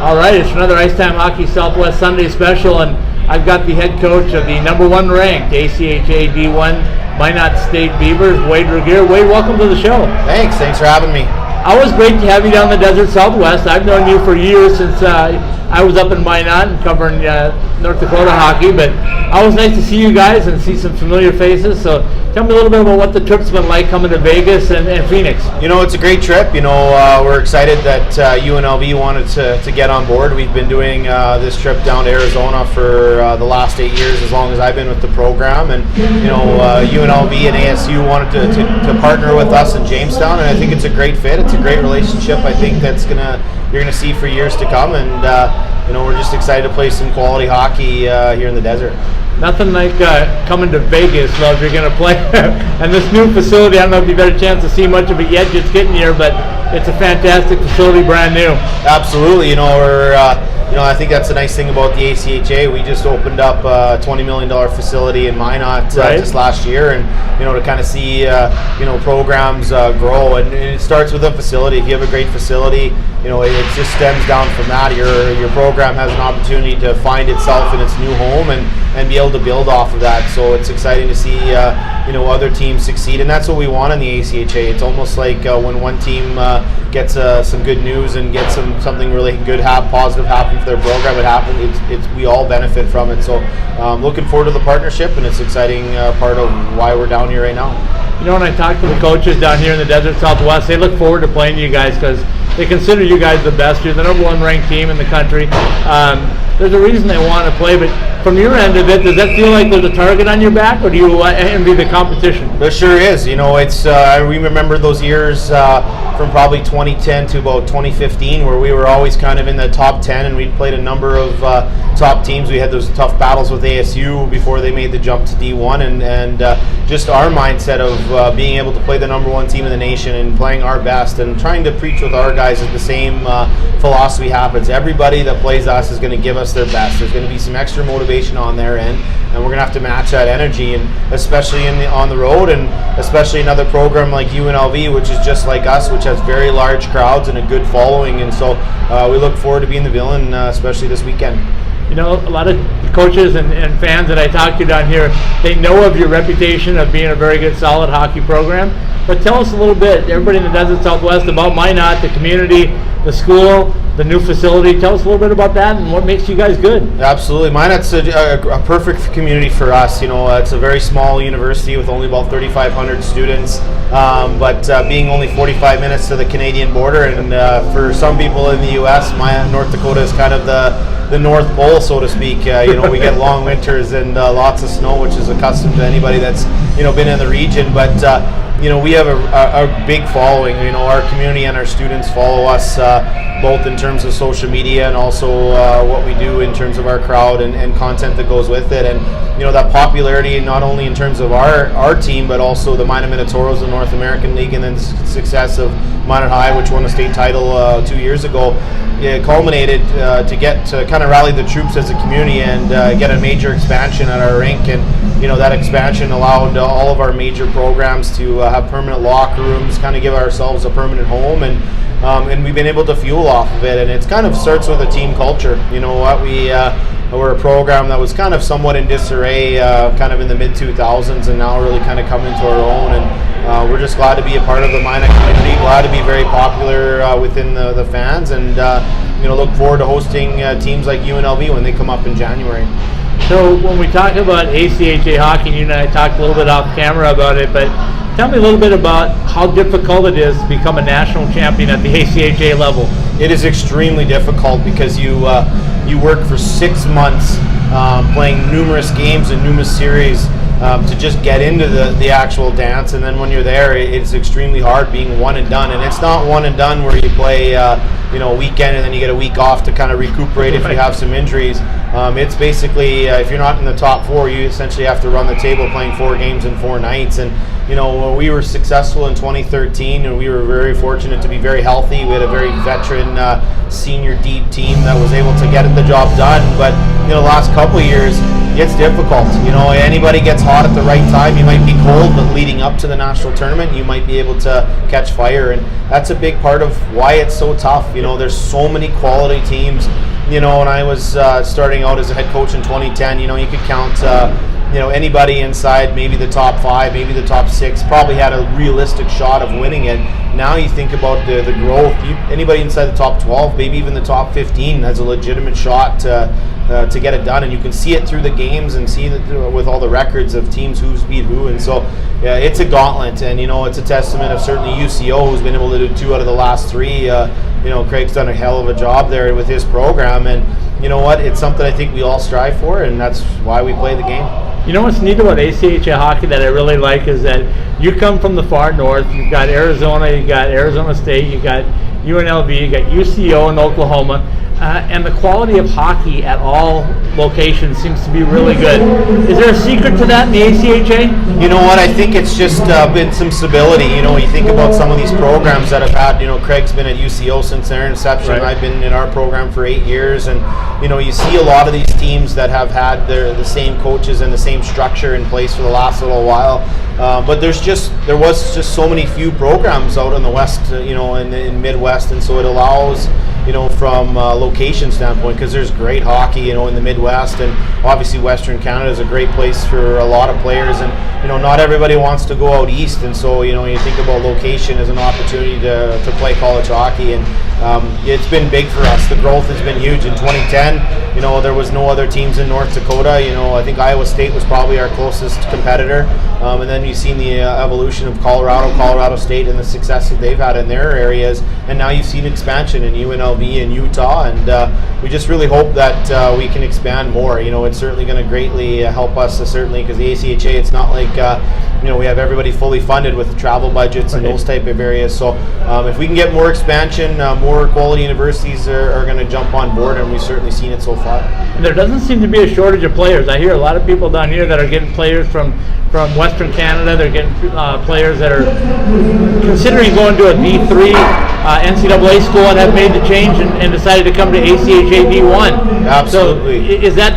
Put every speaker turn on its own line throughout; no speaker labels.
All right, it's another Ice Time Hockey Southwest Sunday special, and I've got the head coach of the number one ranked ACHA D1 Minot State Beavers, Wade Regier. Wade, welcome to the show.
Thanks for having me.
Always great to have you down the desert Southwest. I've known you for years since I was up in Minot and covering North Dakota hockey, but always nice to see you guys and see some familiar faces. So tell me a little bit about what the trip's been like coming to Vegas and Phoenix.
You know, it's a great trip. You know, we're excited that UNLV wanted to get on board. We've been doing this trip down to Arizona for the last 8 years, as long as I've been with the program. And, you know, UNLV and ASU wanted to partner with us in Jamestown, and I think it's a great fit. It's a great relationship. I think you're gonna see for years to come, and you know, we're just excited to play some quality hockey here in the desert.
Nothing like coming to Vegas, though, if you're going to play. And this new facility, I don't know if you've had a chance to see much of it yet, just getting here, but it's a fantastic facility, brand new.
Absolutely. You know, I think that's the nice thing about the ACHA. We just opened up a $20 million facility in Minot just last year, and you know, to kind of see you know, programs grow, and it starts with a facility. If you have a great facility, you know, it just stems down from that. Your program has an opportunity to find itself in its new home and be able to build off of that. So it's exciting to see you know, other teams succeed, and that's what we want in the ACHA. It's almost like when one team gets some good news and gets something really good, positive happen for their program, it happens. We all benefit from it. So looking forward to the partnership, and it's an exciting part of why we're down here right now.
You know, when I talk to the coaches down here in the desert Southwest, they look forward to playing you guys because they consider you guys the best. You're the number one ranked team in the country. There's a reason they want to play, but from your end of it, does that feel like there's a target on your back, or do you envy the competition?
There sure is. You know, it's we remember those years from probably 2010 to about 2015, where we were always kind of in the top 10, and we'd played a number of top teams. We had those tough battles with ASU before they made the jump to D1, and just our mindset of being able to play the number one team in the nation and playing our best and trying to preach with our guys is the same philosophy happens. Everybody that plays us is going to give us their best. There's going to be some extra motivation on their end, and we're going to have to match that energy, and especially on the road, and especially another program like UNLV, which is just like us, which has very large crowds and a good following, and so we look forward to being the villain, especially this weekend.
You know, a lot of coaches and fans that I talk to down here, they know of your reputation of being a very good, solid hockey program. But tell us a little bit, everybody in the Desert Southwest, about Minot, the community, the school, the new facility. Tell us a little bit about that and what makes you guys good.
Absolutely. Minot's a perfect community for us. You know, it's a very small university with only about 3,500 students, but being only 45 minutes to the Canadian border, and for some people in the U.S., North Dakota is kind of the North Pole, so to speak. You know, we get long winters and lots of snow, which is accustomed to anybody that's, you know, been in the region. But you know, we have a big following. You know, our community and our students follow us both in terms of social media and also what we do in terms of our crowd and content that goes with it. And you know, that popularity not only in terms of our team, but also the Minot Minotaurs in the North American League, and then the success of Minot High, which won a state title 2 years ago. It culminated to kind of rally the troops as a community and get a major expansion at our rink, and you know, that expansion allowed all of our major programs to have permanent locker rooms, kind of give ourselves a permanent home, and we've been able to fuel off of it. And it's kind of starts with a team culture. You know what, we're a program that was kind of somewhat in disarray kind of in the mid-2000s, and now really kind of come into our own, and we're just glad to be a part of the Minot community, glad to be very popular within the fans, and you know, look forward to hosting teams like UNLV when they come up in January.
So when we talk about ACHA hockey, and you and I talked a little bit off camera about it, but tell me a little bit about how difficult it is to become a national champion at the ACHA level.
It is extremely difficult because you work for 6 months playing numerous games and numerous series to just get into the actual dance, and then when you're there, it's extremely hard being one and done. And it's not one and done where you play you know, a weekend and then you get a week off to kind of recuperate if you have some injuries. It's basically if you're not in the top 4, you essentially have to run the table playing 4 games in 4 nights. And you know, we were successful in 2013, and we were very fortunate to be very healthy. We had a very veteran senior deep team that was able to get the job done. But you know, the last couple of years, it's difficult. Anybody gets hot at the right time. You might be cold, but leading up to the national tournament, you might be able to catch fire, and that's a big part of why it's so tough. There's so many quality teams. When I was starting out as a head coach in 2010, you could count anybody inside maybe the top 5, maybe the top 6 probably had a realistic shot of winning it. Now you think about the growth. Anybody inside the top 12, maybe even the top 15 has a legitimate shot to get it done, and you can see it through the games and see that with all the records of teams who's beat who. And so yeah, it's a gauntlet, and it's a testament of certainly UCO, who's been able to do 2 out of the last 3. Craig's done a hell of a job there with his program, and you know what, it's something I think we all strive for, and that's why we play the game.
What's neat about ACHA hockey that I really like is that you come from the far north. You've got Arizona, you got Arizona State, you got UNLV, you got UCO in Oklahoma, and the quality of hockey at all locations seems to be really good. Is there a secret to that in the ACHA?
You know what, I think it's just been some stability. You think about some of these programs that have had, Craig's been at UCO since their inception. Right. I've been in our program for 8 years, and you see a lot of these teams that have had the same coaches and the same structure in place for the last little while. But there was just so many few programs out in the West, in Midwest, and so it allows, from a location standpoint, because there's great hockey, in the Midwest, and obviously Western Canada is a great place for a lot of players, and not everybody wants to go out east, and so you think about location as an opportunity to play college hockey, and it's been big for us. The growth has been huge. In 2010, there was no other teams in North Dakota. I think Iowa State was probably our closest competitor, and then you've seen the evolution of Colorado State, and the success that they've had in their areas, and now you've seen expansion in UNLV and Utah, and we just really hope that we can expand more. It's certainly going to greatly help us, certainly, because the ACHA, it's not like we have everybody fully funded with travel budgets and those type of areas. So if we can get more expansion, more quality universities are going to jump on board, and we've certainly seen it so far.
And there doesn't seem to be a shortage of players. I hear a lot of people down here that are getting players from Western Canada. They're getting players that are considering going to a D3 NCAA school and have made the change and decided to come to ACHA D1.
Absolutely.
So is that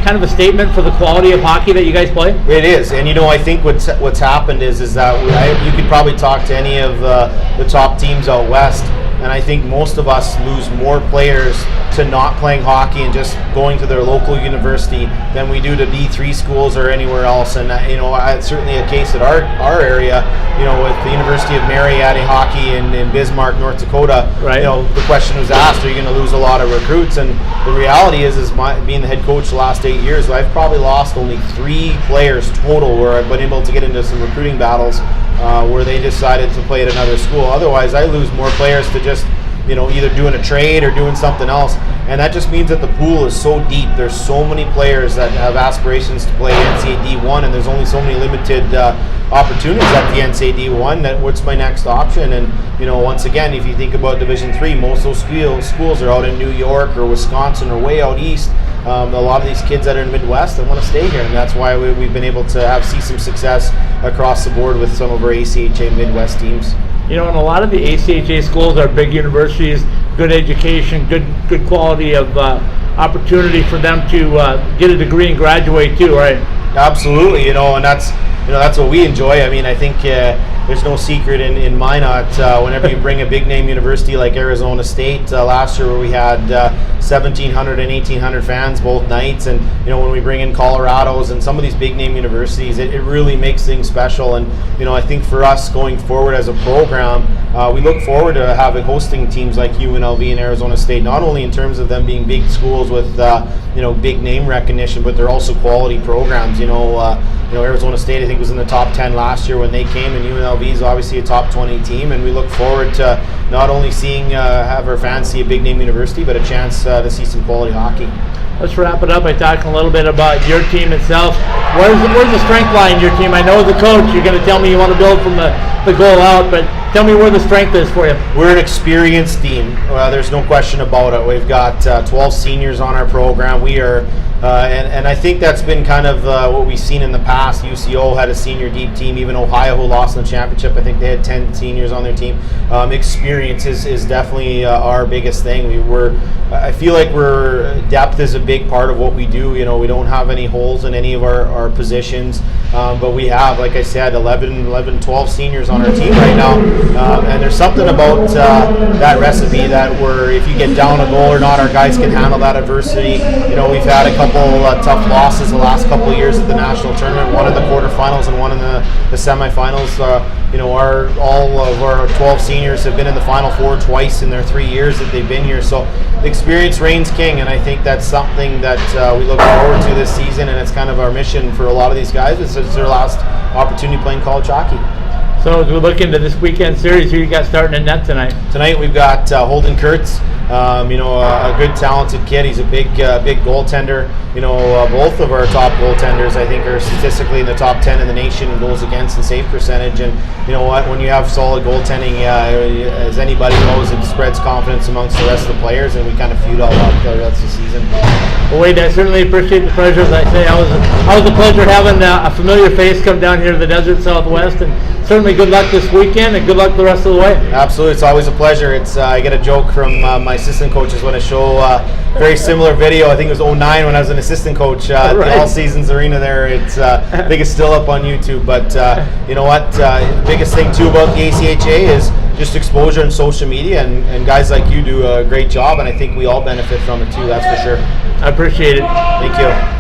kind of a statement for the quality of hockey that you guys play?
It is, and I think what's happened is that you could probably talk to any of the top teams out west, and I think most of us lose more players to not playing hockey and just going to their local university than we do to D3 schools or anywhere else. And it's certainly a case at our area. With the University of Mary adding hockey in Bismarck, North Dakota. Right. The question was asked: are you going to lose a lot of recruits? And the reality is being the head coach the last 8 years, I've probably lost only 3 players total where I've been able to get into some recruiting battles where they decided to play at another school. Otherwise, I lose more players to just either doing a trade or doing something else, and that just means that the pool is so deep. There's so many players that have aspirations to play NCAA D1, and there's only so many limited opportunities at the NCAA D1. That what's my next option? And once again, if you think about Division III, most of those schools are out in New York or Wisconsin or way out east. A lot of these kids that are in the Midwest, they want to stay here, and that's why we've been able to see some success across the board with some of our ACHA Midwest teams.
And a lot of the ACHA schools are big universities, good education, good quality of opportunity for them to get a degree and graduate too, right?
Absolutely, and that's what we enjoy. I mean, I think there's no secret in Minot whenever you bring a big name university like Arizona State last year, where we had 1,700 and 1,800 fans both nights, and when we bring in Colorado's and some of these big name universities, it really makes things special. And I think for us going forward as a program, we look forward to hosting teams like UNLV and Arizona State, not only in terms of them being big schools with big name recognition, but they're also quality programs. Arizona State, I think, was in the top 10 last year when they came, and UNLV is obviously a top 20 team, and we look forward to not only have our fans see a big name university, but a chance to see some quality hockey.
Let's wrap it up by talking a little bit about your team itself. Where's the strength lie in your team? I know as a coach, you're going to tell me you want to build from the goal out, but tell me where the strength is for you.
We're an experienced team. There's no question about it. We've got 12 seniors on our program. We are And I think that's been kind of what we've seen in the past. UCO had a senior deep team, even Ohio, who lost in the championship. I think they had 10 seniors on their team. Experience is definitely our biggest thing. I feel like depth is a big part of what we do. We don't have any holes in any of our positions, but we have, like I said, 11, 12 seniors on our team right now. And there's something about that recipe that if you get down a goal or not, our guys can handle that adversity. We've had a couple tough losses the last couple of years at the national tournament, one in the quarterfinals and one in the semifinals. All of our 12 seniors have been in the Final Four twice in their 3 years that they've been here. So experience reigns king, and I think that's something that we look forward to this season, and it's kind of our mission for a lot of these guys. It's their last opportunity playing college hockey.
So as we look into this weekend series, who you got starting in net tonight?
Tonight we've got Holden Kurtz, a good talented kid. He's a big goaltender. Both of our top goaltenders, I think, are statistically in the top 10 in the nation in goals against and save percentage. And you know what? When you have solid goaltending, as anybody knows, it spreads confidence amongst the rest of the players, and we kind of feud all up the rest of the season.
Well, Wade, I certainly appreciate the pleasure. As I say, I was a pleasure having a familiar face come down here to the Desert Southwest, and certainly good luck this weekend and good luck the rest of the way.
Absolutely, it's always a pleasure. I get a joke from my assistant coaches when I show a very similar video. I think it was 2009 when I was an assistant coach at the All Seasons Arena there. I think it's still up on YouTube. But you know what? The biggest thing too about the ACHA is just exposure on social media, and guys like you do a great job, and I think we all benefit from it too. That's for sure.
I appreciate it.
Thank you.